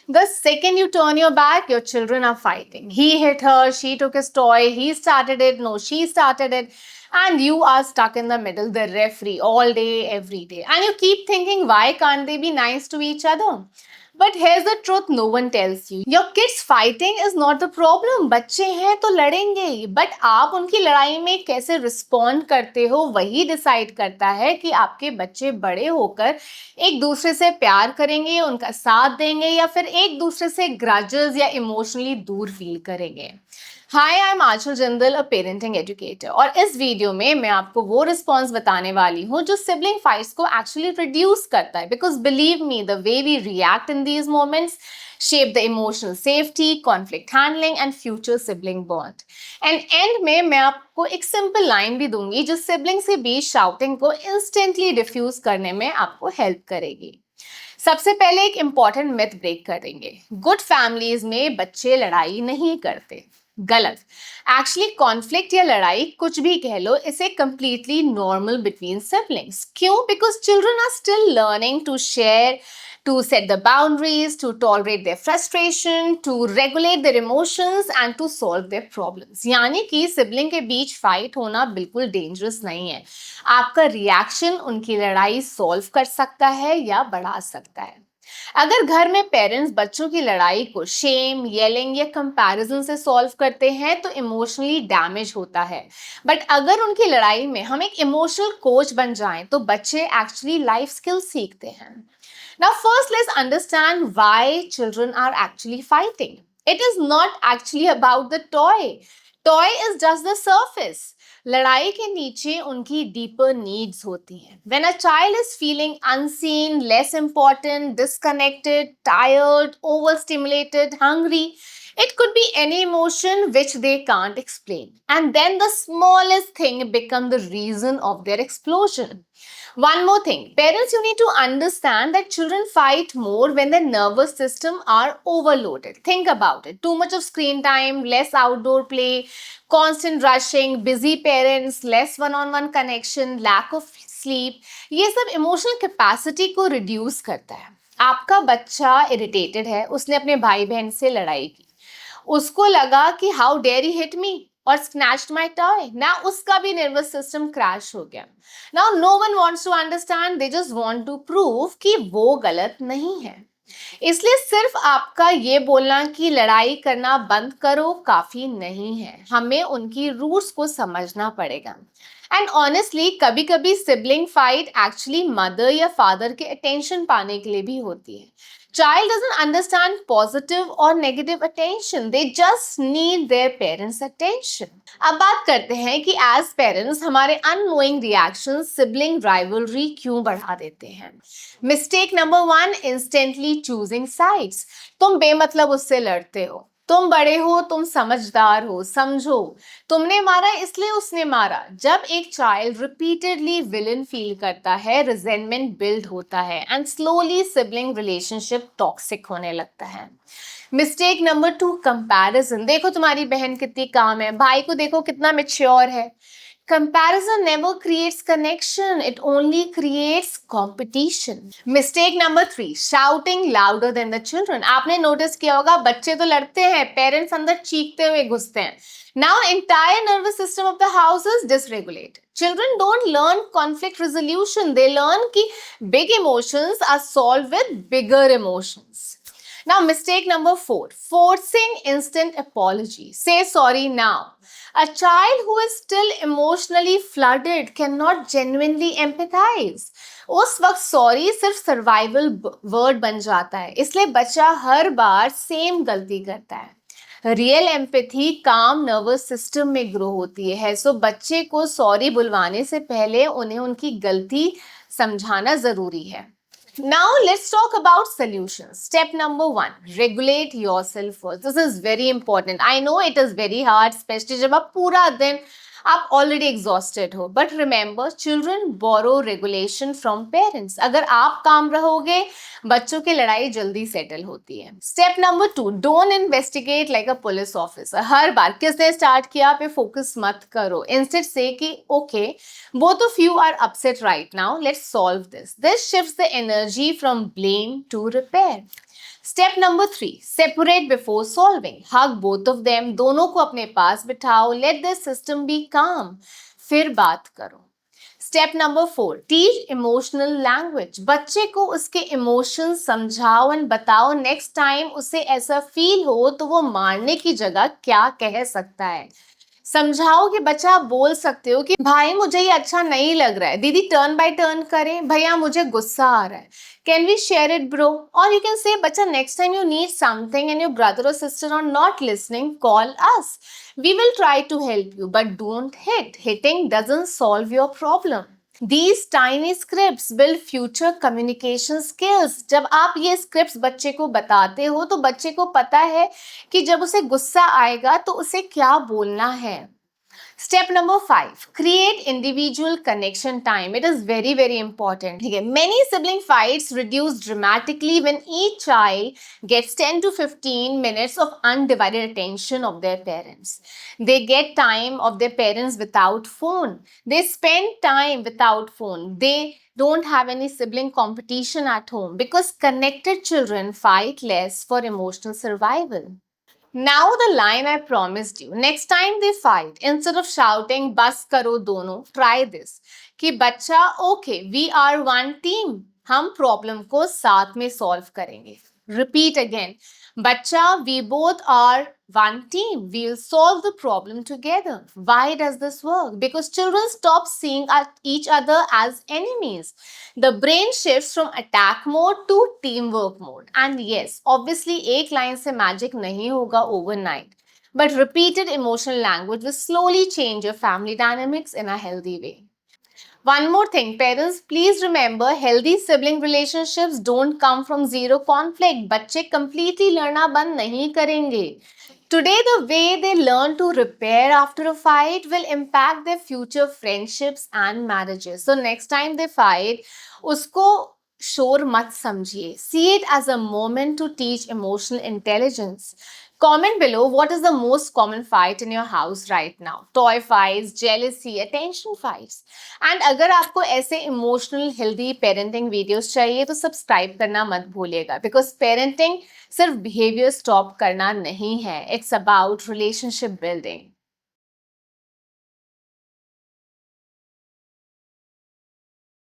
The second you turn your back, your children are fighting. He hit her, she took his toy, he started it, no, she started it, and you are stuck in the middle, the referee, all day, every day. And you keep thinking, why can't they be nice to each other? But here's the truth no one tells you. Your kids fighting is not the problem. बच्चे हैं तो लड़ेंगे ही. But आप उनकी लड़ाई में कैसे respond करते हो वही डिसाइड करता है कि आपके बच्चे बड़े होकर एक दूसरे से प्यार करेंगे, उनका साथ देंगे या फिर एक दूसरे से ग्रजेस या इमोशनली दूर फील करेंगे. Hi, I am Anchal Jindal, a parenting educator, और इस वीडियो में मैं आपको वो रिस्पॉन्स बताने वाली हूँ जो सिबलिंग फाइट्स को एक्चुअली रिड्यूस करता है. Because believe me, the way we react in these moments shape the emotional safety, conflict handling and future sibling bond. And end में मैं आपको एक सिंपल लाइन भी दूंगी जो सिबलिंग्स के बीच शाउटिंग को इंस्टेंटली डिफ्यूज करने में आपको हेल्प करेगी. सबसे पहले एक इंपॉर्टेंट मिथ ब्रेक करेंगे. गुड फैमिलीज में बच्चे लड़ाई नहीं करते. गलत. एक्चुअली कॉन्फ्लिक्ट या लड़ाई कुछ भी कह लो, इसे कंप्लीटली नॉर्मल बिटवीन सिबलिंग्स. क्यों? Because children are still learning to share, to set the boundaries, to tolerate their frustration, to regulate their emotions and to solve their problems. यानी कि सिबलिंग के बीच फाइट होना बिल्कुल डेंजरस नहीं है. आपका reaction उनकी लड़ाई सॉल्व कर सकता है या बढ़ा सकता है. अगर घर में पेरेंट्स बच्चों की लड़ाई को शेम, येलिंग या कंपैरिजन से सॉल्व करते हैं तो इमोशनली डैमेज होता है. बट अगर उनकी लड़ाई में हम एक इमोशनल कोच बन जाएं तो बच्चे एक्चुअली लाइफ स्किल्स सीखते हैं. Now, first, let's understand why children are actually fighting. It is not actually about the toy. Toy is just the surface. लड़ाई के नीचे उनकी deeper needs होती हैं. When a child is feeling unseen, less important, disconnected, tired, overstimulated, hungry, it could be any emotion which they can't explain. And then the smallest thing becomes the reason of their explosion. One more thing, parents, you need to understand that children fight more when their nervous system are overloaded. Think about it. Too much of screen time, less outdoor play, constant rushing, busy parents, less one-on-one connection, lack of sleep. ये सब emotional capacity को reduce करता है. आपका बच्चा irritated है, उसने अपने भाई बहन से लड़ाई की. उसको लगा कि how dare he hit me और snatched my toy. ना उसका भी nervous system crash हो गया. Now no one wants to understand, they just want to prove कि वो गलत नहीं है. इसलिए सिर्फ आपका ये बोलना कि लड़ाई करना बंद करो काफी नहीं है. हमें उनकी रूट्स को समझना पड़ेगा. एंड ऑनेस्टली कभी कभी सिबलिंग फाइट एक्चुअली मदर या फादर के अटेंशन पाने के लिए भी होती है. Child doesn't understand positive or negative attention. They just need their parents' attention. अब बात करते हैं कि as parents हमारे unknowing reactions sibling rivalry क्यों बढ़ा देते हैं. Mistake number 1, instantly choosing sides. तुम बेमतलब उससे लड़ते हो. तुम बड़े हो, तुम समझदार हो, समझो. तुमने मारा इसलिए उसने मारा. जब एक चाइल्ड रिपीटेडली विलन फील करता है, रिजेंटमेंट बिल्ड होता है and slowly sibling relationship toxic होने लगता है. Mistake number 2, comparison. देखो तुम्हारी बहन कितनी काम है, भाई को देखो कितना मेच्योर है. Comparison never creates connection, it only creates competition. Mistake number 3, shouting louder than the children. आपने नोटिस किया होगा बच्चे तो लड़ते हैं, पेरेंट्स अंदर चीखते हुए घुसते हैं. Now entire nervous system of the house is dysregulated. Children don't learn conflict resolution, they learn कि big emotions are solved with bigger emotions. Now, mistake number 4, forcing instant apology. Say sorry now. A child who is still emotionally flooded cannot genuinely empathize. उस वक्त sorry सिर्फ survival word बन जाता है, इसलिए बच्चा हर बार same गलती करता है. रियल एम्पैथी काम नर्वस सिस्टम में ग्रो होती है. सो बच्चे को सॉरी बुलवाने से पहले उन्हें उनकी गलती समझाना जरूरी है. Now let's talk about solutions. Step number 1, regulate yourself first. This is very important. I know it is very hard, especially जब आप पूरा दिन आप ऑलरेडी एग्जॉस्टेड हो. But remember, children borrow regulation from parents. अगर आप काम रहोगे बच्चों की लड़ाई जल्दी सेटल होती है. Step number 2, don't investigate like a police officer. हर बार किसने स्टार्ट किया पे फोकस मत करो. इंस्टेड से कि okay, both of you are upset right now, let's solve this. This shifts the energy from blame to repair. Step number 3, separate before solving, hug both of them, दोनों को अपने पास बिठाओ, let the system B काम, फिर बात करो। Step number 4, teach emotional language, बच्चे को उसके इमोशंस समझाओ एंड बताओ नेक्स्ट टाइम उसे ऐसा फील हो तो वो मारने की जगह क्या कह सकता है। समझाओ कि बच्चा, आप बोल सकते हो कि भाई मुझे ये अच्छा नहीं लग रहा है, दीदी टर्न बाय टर्न करें, भैया मुझे गुस्सा आ रहा है, can we share it bro, और यू कैन से बच्चा next time you need something and your brother और sister are not listening, call us, we will try to help you, but don't hit, hitting doesn't solve your problem. These tiny scripts build future communication skills. जब आप ये scripts बच्चे को बताते हो तो बच्चे को पता है कि जब उसे गुस्सा आएगा तो उसे क्या बोलना है। Step number 5, create individual connection time. It is very, very important. ठीक है, many sibling fights reduce dramatically when each child gets 10 to 15 minutes of undivided attention of their parents. They get time of their parents without phone. They spend time without phone. They don't have any sibling competition at home because connected children fight less for emotional survival. Now the line I promised you. Next time they fight, instead of shouting बस करो दोनों, try this कि बच्चा, okay, we are one team. हम problem को साथ में solve करेंगे. Repeat again. बच्चा, we both are one team. We'll solve the problem together. Why does this work? Because children stop seeing each other as enemies. The brain shifts from attack mode to teamwork mode. And yes, obviously एक line से magic नहीं होगा overnight. But repeated emotional language will slowly change your family dynamics in a healthy way. One more thing, parents, please remember healthy sibling relationships don't come from zero conflict. बच्चे completely लड़ना बंद नहीं करेंगे. Today, the way they learn to repair after a fight will impact their future friendships and marriages. So next time they fight, उसको शोर मत समझिए. See it as a moment to teach emotional intelligence. Comment below what is the most common fight in your house right now. Toy fights, jealousy, attention fights. And अगर आपको ऐसे emotional healthy parenting videos चाहिए तो subscribe करना मत भूलिएगा because parenting सिर्फ behavior stop करना नहीं है. It's about relationship building.